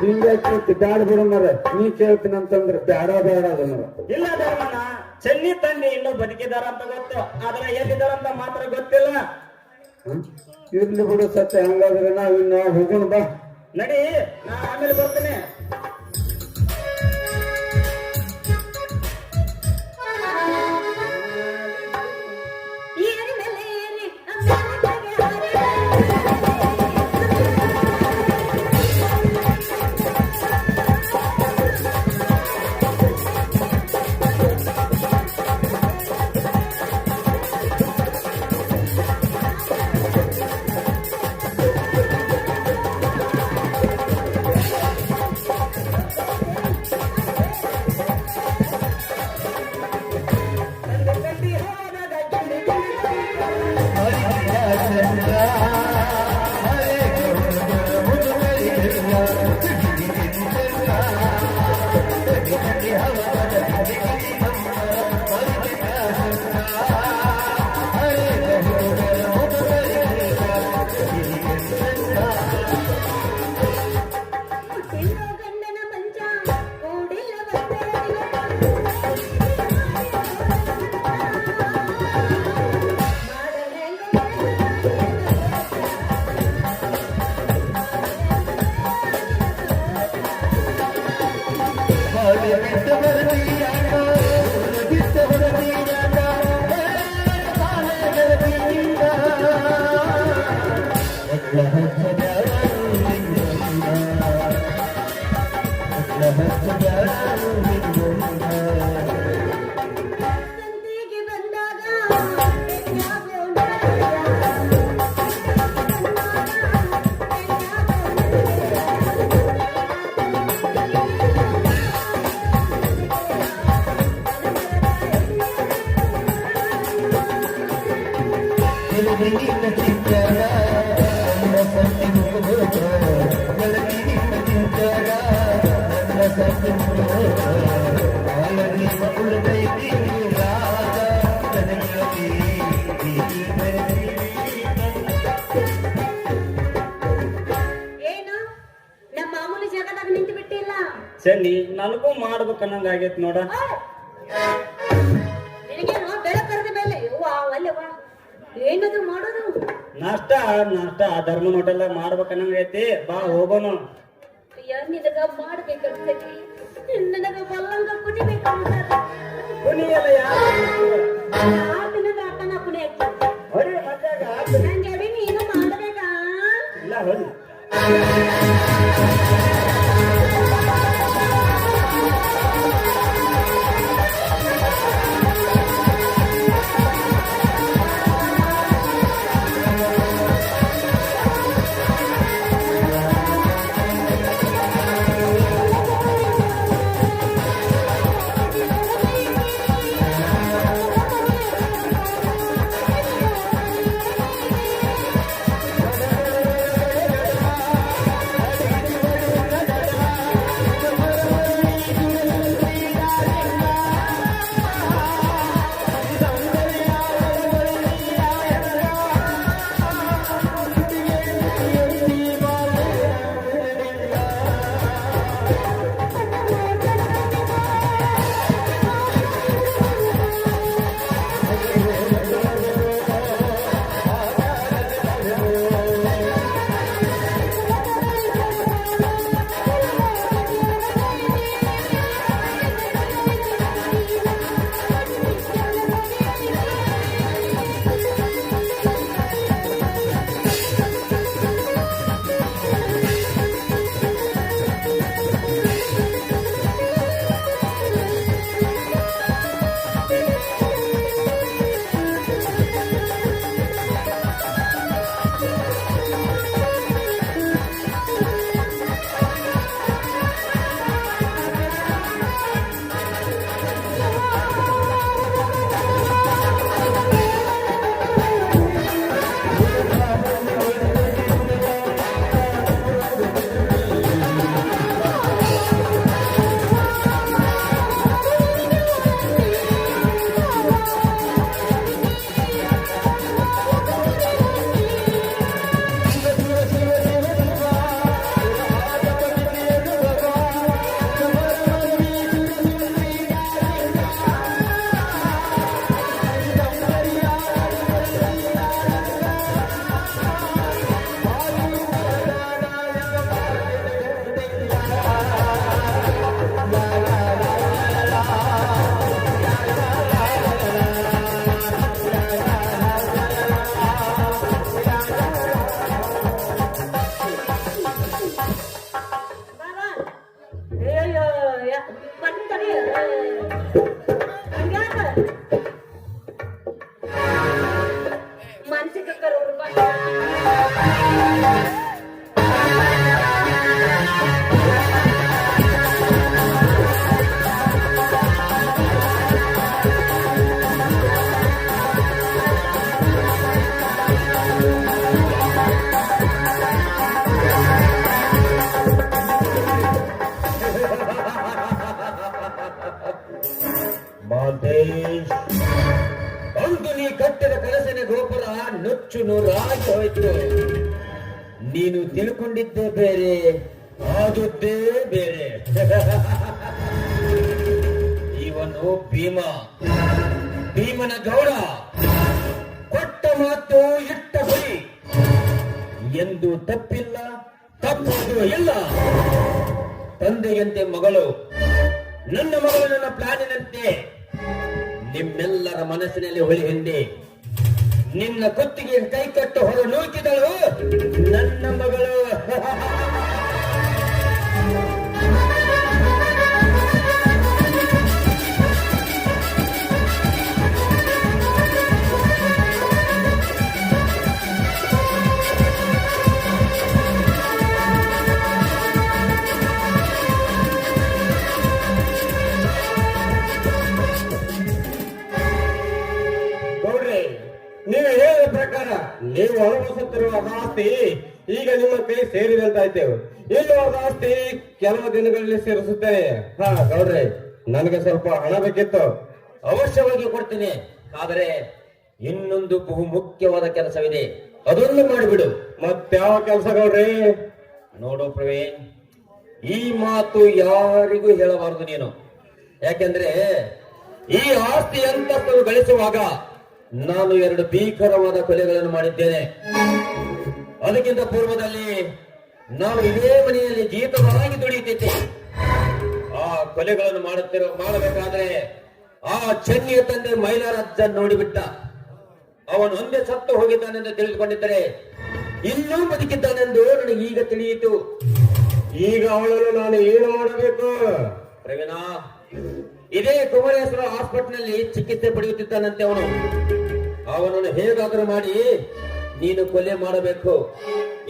S3: ಹಿಂಗ ಕೇಳ್ತಿ, ಬ್ಯಾಡ ಬಿಡು ಮಾರಾಯ. ನೀ ಕೇಳ್ತೀನಿ ಅಂತಂದ್ರೆ ಬ್ಯಾಡ ಅದನ್ನ.
S4: ಇಲ್ಲ ಧರ್ಮಣ್ಣ, ಚೆನ್ನಿ ತಂದೆ ಇನ್ನೂ ಬದುಕಿದಾರ ಅಂತ ಗೊತ್ತು, ಆದ್ರೆ ಎಲ್ಲಿದಾರ ಅಂತ ಮಾತ್ರ ಗೊತ್ತಿಲ್ಲ.
S3: ಇರ್ಲಿ ಬಿಡು ಸತ್ಯ, ಹಂಗಾದ್ರೆ ನಾವಿನ್ನ ಹೋಗೋಣ ಬಾ.
S4: ನಡಿ, ನಾ ಆಮೇಲೆ ಬರ್ತೀನಿ. ಚೆನ್ನಿ, ನನಗೂ ಮಾಡ್ಬೇಕನ್ನಂಗ ಆಗೈತ್ ನೋಡ.
S1: ಏನದು ಮಾಡೋದು?
S4: ನಾಷ್ಟ ಧರ್ಮನ ಹೋಟೆಲ್ ಮಾಡ್ಬೇಕನ್ನಂಗ ಐತಿ, ಬಾ ಹೋಗೋಣ.
S1: ನಿನಗ ಮಾಡ್ಬೇಕಂತೈತಿ, ನನಗ ಬಲ್ಲಂಗ ಕುಣಿಬೇಕಂತ.
S4: ಕುಣಿಯಲ್ಲ ಯಾರು?
S1: ದಿನದ ಅಕ್ಕನ ಕುಣಿ
S4: ಹೊಡಿ ಮತ್ತಾಗ
S1: ನಂಗೆ ನೀನು ಮಾಡ್ಬೇಕಾ?
S4: ಇಲ್ಲ ಹೊಡಿ.
S2: ನುಚ್ಚು ನೂರಾಗಿ ಹೋಯ್ತು. ನೀನು ತಿಳ್ಕೊಂಡಿದ್ದೇ ಬೇರೆ, ಆದದ್ದೇ ಬೇರೆ. ಇವನು ಭೀಮನ ಗೌಡ, ಕೊಟ್ಟ ಮಾತು ಇಟ್ಟ ಬಲಿ ಎಂದು ತಪ್ಪಿಲ್ಲ, ತಪ್ಪುವುದು ಇಲ್ಲ. ತಂದೆಯಂತೆ ಮಗಳು, ನನ್ನ ಮಗಳು ನನ್ನ ಪ್ಲಾನಿನಂತೆ ನಿಮ್ಮೆಲ್ಲರ ಮನಸ್ಸಿನಲ್ಲಿ ಹೊಳಿ ಹಿಂಡಿ ನಿನ್ನ ಕುತ್ತಿಗೆ ಕೈ ಕಟ್ಟು ಹೊರ ನೂಕಿದಳು ನನ್ನ ಮಗಳು.
S3: ನೀವು ಹೇಳಿದ ಪ್ರಕಾರ ನೀವು ಅನುಭವಿಸುತ್ತಿರುವ ಆಸ್ತಿ ಈಗ ನಿಮ್ಮ ಕೈ ಸೇರಿದಂತಾಯ್ತೇವೆ. ಇಲ್ಲೂ ಆಸ್ತಿ ಕೆಲವು ದಿನಗಳಲ್ಲಿ ಸೇರಿಸುತ್ತೇನೆ. ಗೌಡ್ರೆ, ನನಗೆ ಸ್ವಲ್ಪ ಹಣ ಬೇಕಿತ್ತು.
S2: ಅವಶ್ಯವಾಗಿ ಕೊಡ್ತೀನಿ. ಆದರೆ ಇನ್ನೊಂದು ಬಹು ಮುಖ್ಯವಾದ ಕೆಲಸವಿದೆ, ಅದನ್ನು ಮಾಡಿಬಿಡು.
S3: ಮತ್ಯಾವ ಕೆಲಸ ಗೌಡ್ರಿ?
S2: ನೋಡು ಪ್ರವೀಣ್, ಈ ಮಾತು ಯಾರಿಗೂ ಹೇಳಬಾರದು ನೀನು. ಯಾಕೆಂದ್ರೆ ಈ ಆಸ್ತಿ ಅಂತಸ್ತು ಗಳಿಸುವಾಗ ನಾನು 2 ಭೀಕರವಾದ ಕೊಲೆಗಳನ್ನು ಮಾಡಿದ್ದೇನೆ. ಅದಕ್ಕಿಂತ ಪೂರ್ವದಲ್ಲಿ ನಾವು ಇದೇ ಮನೆಯಲ್ಲಿ ಜೀತವಾಗಿ ದುಡಿಯುತ್ತಿದ್ದೆ. ಆ ಕೊಲೆಗಳನ್ನು ಮಾಡಬೇಕಾದ್ರೆ ಆ ಚೆನ್ನಿಯ ತಂದೆ ಮೈಲಾರಜ್ಜ ನೋಡಿಬಿಟ್ಟ. ಅವನು ಒಂದೇ ಸತ್ತು ಹೋಗಿದ್ದಾನೆಂದು ತಿಳಿದುಕೊಂಡಿದ್ದರೆ ಇನ್ನೂ ಬದುಕಿದ್ದಾನೆಂದು ನನಗೆ ಈಗ ತಿಳಿಯಿತು.
S3: ಈಗ ಅವಳನ್ನು ನಾನು ಏನು ಮಾಡಬೇಕು?
S2: ಪ್ರವೀಣ, ಇದೇ ಕುಮಾರೇಶ್ವರ ಹಾಸ್ಪಿಟಲ್ನಲ್ಲಿ ಚಿಕಿತ್ಸೆ ಪಡೆಯುತ್ತಿದ್ದಾನಂತೆ. ಅವನನ್ನು ಹೇಗಾದರೂ ಮಾಡಿ ನೀನು ಕೊಲೆ ಮಾಡಬೇಕು.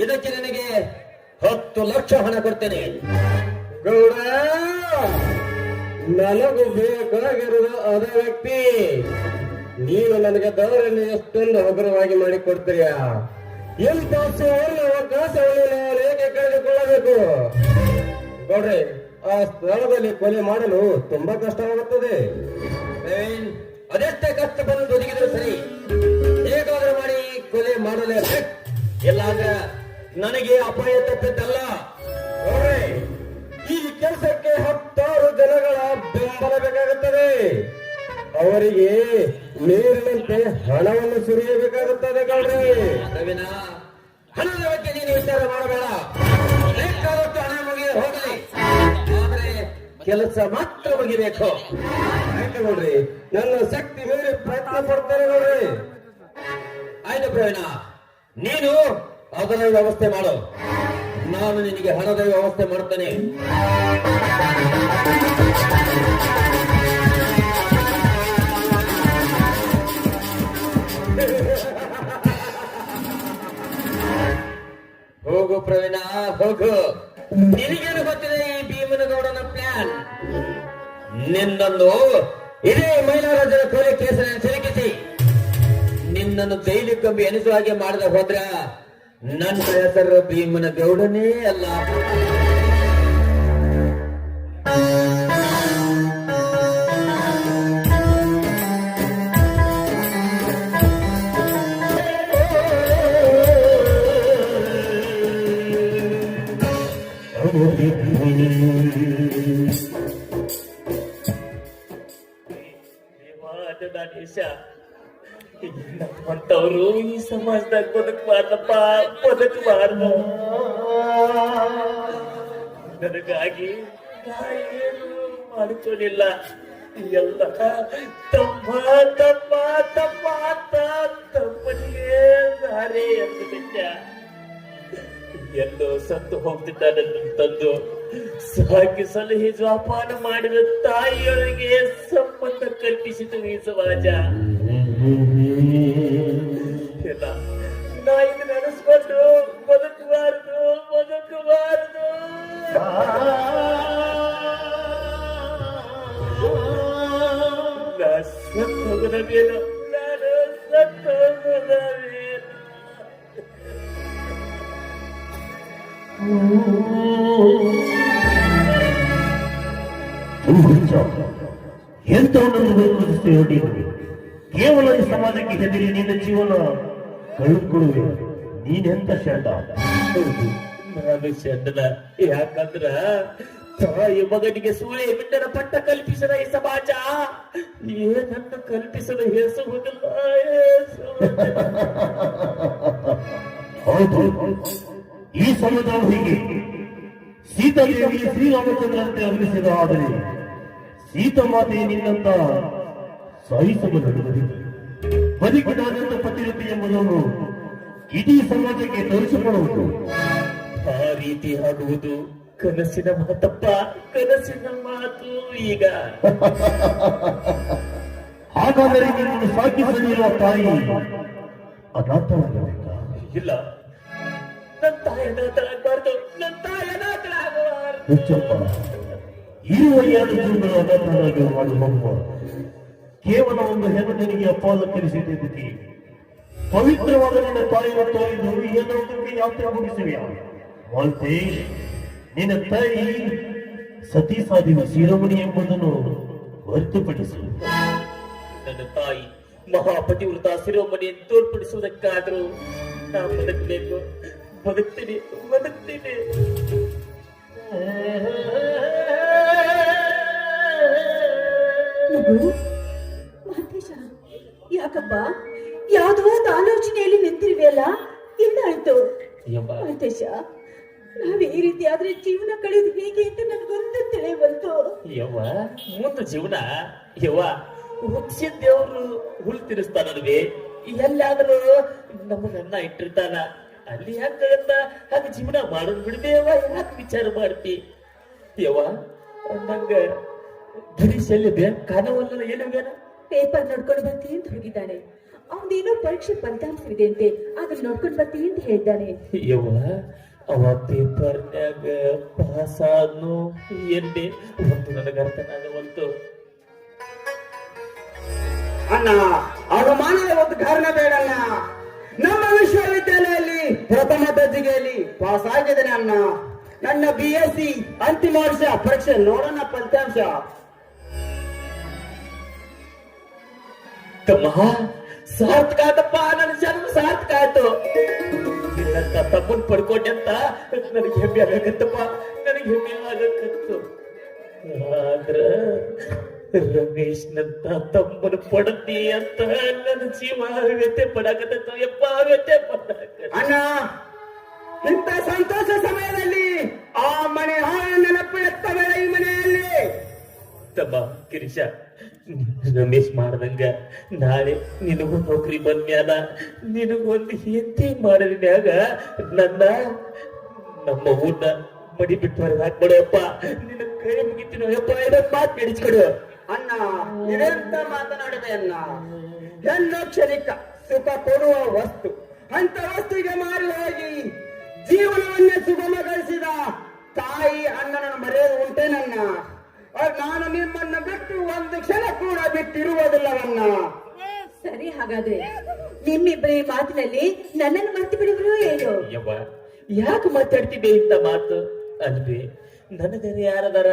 S2: ಇದಕ್ಕೆ ನನಗೆ 10 ಲಕ್ಷ ಹಣ ಕೊಡ್ತೇನೆ.
S3: ಗೌಡ, ನನಗೂ ಬೇಕಾಗಿರುವ ಅದ ವ್ಯಕ್ತಿ ನೀನು ನನಗೆ ದವರನ್ನು ಎಷ್ಟೊಂದು ಹಗುರವಾಗಿ ಮಾಡಿಕೊಡ್ತೀಯಾ? ಎಂತ ಅವಕಾಶವನ್ನು ಹೇಗೆ ಕಳೆದುಕೊಳ್ಳಬೇಕು? ಗೌಡ್ರೆ, ಆ ಸ್ಥಳದಲ್ಲಿ ಕೊಲೆ ಮಾಡಲು ತುಂಬಾ ಕಷ್ಟವಾಗುತ್ತದೆ.
S2: ಅದೆಷ್ಟೇ ಕಷ್ಟ ಬಂದು ಒದಗಿದ್ರು ಸರಿ, ಹೇಗಾದ್ರೂ ಮಾಡಿ ಕೊಲೆ ಮಾಡಲೇಬೇಕು. ಇಲ್ಲಾಂದ್ರೆ ನನಗೆ ಅಪಾಯ ತಪ್ಪಿದ್ದಲ್ಲ.
S3: ಗೌಡ್ರೆ, ಈ ಕೆಲಸಕ್ಕೆ 10 ಜನಗಳ ಬೆಂಬಲ ಬೇಕಾಗುತ್ತದೆ. ಅವರಿಗೆ ನೀರಿನಂತೆ ಹಣವನ್ನು ಸುರಿಯಬೇಕಾಗುತ್ತದೆ. ಗೌಡ್ರೆ,
S2: ರವಿನ, ಹಣದ ಬಗ್ಗೆ ನೀನು ವಿಚಾರ ಮಾಡಬೇಡ. ಬೇಕಾದಷ್ಟು ಹಣ ಮುಗಿಯ ಹೋಗಲಿ, ಆದ್ರೆ ಕೆಲಸ ಮಾತ್ರ ಮುಗಿಬೇಕು.
S3: ಆಯ್ತು ಗೌಡ್ರಿ, ನನ್ನ ಶಕ್ತಿ ಮೇಲೆ ಪ್ರಯತ್ನ ಪಡ್ತಾರೆ. ಗೌಡ್ರಿ,
S2: ಆಯ್ತು ಪ್ರವೀಣ, ನೀನು ಅದರ ವ್ಯವಸ್ಥೆ ಮಾಡು. ನಾನು ನಿನಗೆ ಹಣದ ವ್ಯವಸ್ಥೆ ಮಾಡ್ತೇನೆ. ಹೋಗು ಪ್ರವೀಣ, ಹೋಗು. ನಿನಗೇನು ಗೊತ್ತಿದೆ ಈ ಭೀಮನಗೌಡನ ಪ್ಲಾನ್? ನಿನ್ನನ್ನು ಇದೇ ಮೈಲಾರಜನ ಕೊಲೆ ಕೇಸನ್ನು ಸಿಲುಕಿಸಿ ನಿನ್ನನ್ನು ಜೈಲು ಕಂಬಿ ಎನಿಸುವ ಹಾಗೆ ಮಾಡದೆ ಹೋದ್ರ ನನ್ನ ಹೆಸರು ಭೀಮನಗೌಡನೇ ಅಲ್ಲ. ನಮ್ಮಂತವ್ರು ಈ ಸಮಾಜದಾಗ ಬದುಕಬಾರ್ದು. ನನಗಾಗಿ ಏನು ಮಾಡ್ಕೊಳ್ಳಿಲ್ಲ. ಎಲ್ಲ ತಮ್ಮ ತಮ್ಮ ತಮ್ಮ ಅಂತ ತಮ್ಮನಿಗೆ ದಾರಿ ಎಂದು ಬಿಟ್ಟ. ಎಲ್ಲೋ ಸತ್ತು ಹೋಗ್ತಿದ್ದಾನೆ ತಂದು ಸಾಕಿ ಸಲಹೆ ಜೋಪಾನ ಮಾಡಿದ ತಾಯಿಯೊಳಗೆ ಸಂಬಂಧ ಕಲ್ಪಿಸಿತು ಈ ಸಮಾಜ. ನಾ ಇದು ನೆನೆಸ್ಕೊಂಡು ಬದುಕಬಾರದು. ನಾ ಸತ್ತು ಹೋಗದೇನು, ನಾನು ಸತ್ತು ಹೋಗದೇನು.
S5: ಎಂತವನ್ನೊಂದು ಕೇವಲ ಈ ಸಮಾಜಕ್ಕೆ ಹೆದರಿ ನಿನ್ನ ಜೀವನ ಕಳ್ಕೊಳ್ಳುವೆ. ನೀನೆಂತ ಷಂಡ?
S2: ನಾನು ಚಂದನ. ಯಾಕಂದ್ರ ತಾಯಿ ಮಗನಿಗೆ ಸೂಳೆ ಬಿಟ್ಟರ ಪಟ್ಟ ಕಲ್ಪಿಸದ ಈ ಸಮಾಜ ಏನನ್ನು ಕಲ್ಪಿಸದ ಹೆಸುವುದಿಲ್ಲ.
S5: ಹೌದು, ಈ ಸಮಾಜವು ಹೀಗೆ. ಸೀತಾದೇವಿ ಶ್ರೀರಾಮಚಂದ್ರಂತೆ ಅಭಿನಯಿಸಿದ, ಆದರೆ ಸೀತಾಮಾತೆ ನಿನ್ನಂತ ಸಹಿಸಲು ನಡೆದಿದೆ. ಬದುಕಿನಾದ್ಯಂತ ಪತಿರತಿ ಎಂಬುದನ್ನು ಇಡೀ ಸಮಾಜಕ್ಕೆ ತೋರಿಸಿಕೊಡುವುದು.
S2: ಆ ರೀತಿ ಆಗುವುದು ಕನಸಿನ ಮಾತಪ್ಪ, ಕನಸಿನ ಮಾತು. ಈಗ
S5: ಹಾಗಾದರೆ ನಿನ್ನನ್ನು ಸಾಕಿಸಲಿರುವ ತಾಯಿ ಅನಾಥರಾಗಬೇಕಾ?
S2: ಇಲ್ಲ, ನನ್ನ ತಾಯಿ ಅನಾಥರಾಗಬಾರ್ದು, ನನ್ನ ತಾಯಿ ಅನಾಥರಾಗಬಾರ್ದು.
S5: ಹುಚ್ಚಪ್ಪ, ಇರುವ 2 ಜೀವಗಳು ಅನಾಥರಾಗಿ ಮಾಡಿ ಹೋಗುವ ಕೇವಲ ಒಂದು ಹೆಣ್ಣನಿಗೆ ಅಪಾಲಕ್ಕರಿಸಿದ್ದೀರಿ. ಪವಿತ್ರವಾದ ನಿನ್ನ ತಾಯಿಯ ತಾಯಿದು ಏನೊಂದಕ್ಕೆ ಯಾತ್ರೆ ಮುಗಿಸುವೆಯಾ? ಮಾಲ್ತೇಶ್, ನಿನ್ನ ತಾಯಿ ಸತಿ ಸಾಧಿವ ಶಿರೋಮಣಿ ಎಂಬುದನ್ನು ಹೊರತುಪಡಿಸು.
S2: ನನ್ನ ತಾಯಿ ಮಹಾಪತಿವ್ರತ ಶಿರೋಮಣಿಯನ್ನು ತೋರ್ಪಡಿಸುವುದಕ್ಕಾದರೂ ನಾ ಬದುಕಬೇಕು. ಬದುಕ್ತೀನಿ, ಬದುಕ್ತೀನಿ.
S1: ಮಹಂತೇಶ, ಯಾಕಪ್ಪ ಯಾವುದೋ ಒಂದು ಆಲೋಚನೆಯಲ್ಲಿ ನಿಂತಿರುವೆಯಲ್ಲ, ಏನಾಯ್ತು? ಮಹಂತೇಶ, ನಾವ್ ಈ ರೀತಿ ಆದ್ರೆ ಜೀವನ ಕಳೆಯೋದು ಹೇಗೆ ಅಂತ ನನಗೊಂದು ತಿಳಿಯಬಂತು.
S2: ಯವ್ವ, ಮುಂದೆ ಜೀವನ ಯವ್ವ ಹುಟ್ಟಿಸಿದ ದೇವ್ರು ಹುಲ್ ತಿನ್ನಿಸ್ತಾನಲ್ವೇ? ಎಲ್ಲಾದ್ರೂ ನಮಗನ್ನ ಇಟ್ಟಿರ್ತಾನ, ಅಲ್ಲಿ ಯಾಕಂತ ಹಾಗೆ ಜೀವನ ಮಾಡೋದ್ ಬಿಡ್ದೆ ಯವ್ವ. ಯಾಕೆ ವಿಚಾರ ಮಾಡ್ತಿ ಯವ್ವ? ನಂಗ ಗಿರೀಶಲ್ಲಿದೆ ಕಾಣವಲ್ಲ. ಏನಾಗ್ಯಾನ?
S1: ಪೇಪರ್ ನೋಡ್ಕೊಂಡು ಬರ್ತೀನಿ ಅಂತ ಹೋಗಿದ್ದಾನೆ. ಅವನೇನೋ ಪರೀಕ್ಷೆ ಫಲಿತಾಂಶವಿದೆ ಅಂತೆ, ಅದನ್ನ ನೋಡ್ಕೊಂಡು ಬರ್ತೀನಿ ಅಂತ ಹೇಳಿದ್ದಾನೆ.
S2: ಯವ್ವ, ಅವ ಪೇಪರ್ನ್ಯಾಗ ಪಾಸ್ ಆದ್ನು ಎಲ್ಲಿ ಒಂದು ನನಗ ಅರ್ಥನಾಗವಂತು.
S4: ಅಣ್ಣ, ಅವಮಾನದ ಒಂದು ಕಾರಣ ಬೇಡಣ್ಣ. ನಮ್ಮ ವಿಶ್ವವಿದ್ಯಾಲಯದಲ್ಲಿ ಪ್ರಥಮ ದರ್ಜೆಯಲ್ಲಿ ಪಾಸ್ ಆಗಿದ್ದೇನೆ ಅಣ್ಣ. ನನ್ನ BSc ಅಂತಿಮ ವರ್ಷ ಪರೀಕ್ಷೆ ನೋಡೋಣ ಫಲಿತಾಂಶ.
S2: ತಮ್ಮ, ಸಾರ್ಥಕ ಆತಪ್ಪ, ನನ್ನ ಜನ್ಮ ಸಾರ್ಥಕ ಆಯ್ತು. ನಿನ್ನಂತ ತಮ್ಮನ್ ಪಡ್ಕೊಂಡೆ ಅಂತ ನನಗೆ ಹೆಮ್ಮೆ ಆಗತ್ತಪ್ಪ, ನನಗೆ ಹೆಮ್ಮೆ ಆಗತ್ತು. ಆದ್ರ ರಮೇಶ್ನಂತ ತಮ್ಮನ ಪಡತಿ ಅಂತ ನನ್ನ ಜೀವ ವ್ಯತೆ ಪಡಾಕತ್ತ ಯಪ್ಪ, ವ್ಯತೆ ಪಡಾಕ.
S4: ಅಣ್ಣ, ಇಂಥ ಸಂತೋಷ ಸಮಯದಲ್ಲಿ ಆ ಮನೆ ಹಾಳು ನೆನಪು ಎತ್ತಬೇಡ ಈ ಮನೆಯಲ್ಲಿ.
S2: ತಮ್ಮ ಗಿರೀಶ, ರಮೇಶ್ ಮಾಡ್ದಂಗ ನಾಳೆ ನಿನಗೂ ನೌಕರಿ ಬಂದ್ಮ್ಯಾಲ ನಿನಗೊಂದು ಹೆಂಡತಿ ಮಾಡಿದ್ಮ್ಯಾಗ ನಮ್ಮ ಊಟ ಮಡಿ ಬಿಟ್ಟು ಹೊರಗೆ ಹಾಕ್ಬೇಡಪ್ಪ. ನಿನ್ನ ಕೈ ಮುಗಿತೀನೋ ಯಪ್ಪ, ಇದೊಂದು ಮಾತು ನಡೆಸ್ಕೊಡು.
S4: ಅಣ್ಣ, ಇದೆಂತ ಮಾತನಾಡಿದೆ ಅಣ್ಣ? ಹೆಣ್ಣು ಕ್ಷಣಿಕ ಸುಖ ಕೊಡುವ ವಸ್ತು. ಅಂತ ವಸ್ತುವಿಗೆ ಮಾರಿ ಹೋಗಿ ಜೀವನವನ್ನೇ ಸುಗಮಗೊಳಿಸಿದ ತಾಯಿ ಅಣ್ಣನನ್ನು ಮರೆಯೋದು ಉಂಟೇನನ್ನ? ನಾನು ನಿಮ್ಮನ್ನು ಬಿಟ್ಟು ಒಂದು ಕ್ಷಣ ಕೂಡ ಬಿಟ್ಟಿರುವುದಿಲ್ಲವನ್ನ.
S1: ಸರಿ, ಹಾಗಾದ್ರೆ ನಿಮ್ಮಿಬ್ಬರ ಈ ಮಾತಿನಲ್ಲಿ ನನ್ನನ್ನು ಮರ್ತು ಬಿಡುವರು ಏನು?
S2: ಯವ್ವ, ಯಾಕೆ ಮಾತಾಡ್ತಿದ್ದೆ ಇಂತ ಮಾತು? ಅಲ್ವೇ, ನನಗರ ಯಾರದಾರ?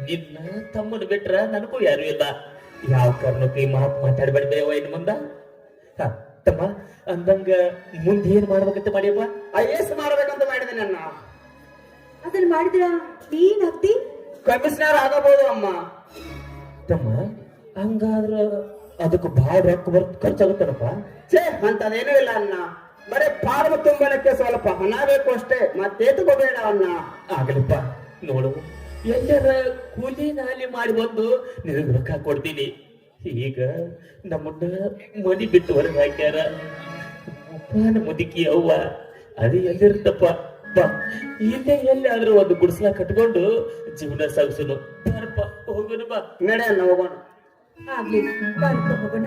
S2: ನಿನ್ನ ತಮ್ಮನ ಬಿಟ್ರ ನನಗೂ ಯಾರು ಇಲ್ಲ. ಯಾವ ಕಾರಣಕ್ಕೂ ಈ ಮಾತು ಮಾತಾಡ್ಬೇಡ್ಬೇವ ಇನ್ ಮುಂದ. ತಮ್ಮ, ಅಂದಂಗ ಮುಂದೆ ಏನ್ ಮಾಡ್ಬೇಕಂತ ಮಾಡಿಯಪ್ಪ?
S4: IAS ಮಾಡ್ಬೇಕಂತ ಮಾಡಿದೆ ನನ್ನ.
S1: ಅದನ್ನ ಮಾಡಿದ್ರ ನೀನಾಗ್ತಿ?
S4: ಕಮಿಷನರ್ ಆಗಬಹುದು ಅಮ್ಮ.
S2: ತಮ್ಮ, ಹಂಗಾದ್ರ ಅದಕ್ಕೆ ಭಾಳ ರೊಕ್ಕ ಖರ್ಚಾಗುತ್ತಲ್ಲಪ್ಪ?
S4: ಛೇ, ಅಂತದೇನೂ ಇಲ್ಲ ಅಣ್ಣ. ಬರೀ ಫಾರ್ಮ್ ತುಂಬಲಿಕ್ಕೆ ಸ್ವಲ್ಪ ಹಣ ಬೇಕು ಅಷ್ಟೇ, ಮತ್ತೇತುಕೋಬೇಡ ಅಣ್ಣ.
S2: ಆಗಲಪ್ಪ, ನೋಡು, ಎಲ್ಲರ ಕೂಲಿ ನಾಲಿ ಮಾಡಿ ಬಂದು ನಿನಗೆ ರೊಕ್ಕ ಕೊಡ್ತೀನಿ. ಈಗ ನಮ್ಮನ್ನ ಮನಿ ಬಿಟ್ಟು ಹೊರಗೆ ಹಾಕ್ಯಾರ. ಅಪ್ಪನ ಮುದುಕಿ ಅವ್ವ ಅದು ಎಲ್ಲಿರ್ತಪ್ಪ? ಬಾ, ಇಲ್ಲೇ ಎಲ್ಲಾದ್ರೂ ಒಂದು ಗುಡಿಸಲ ಕಟ್ಕೊಂಡು ಜೀವನ ಸಾಗಿಸೋನು. ಬಾರಪ್ಪ, ಹೋಗೋಣ ಬಾ.
S4: ನಡೆ ಅಣ್ಣ, ಹೋಗೋಣ.
S1: ಆಗ್ಲಿ, ಬಾರಪ್ಪ, ಹೋಗೋಣ.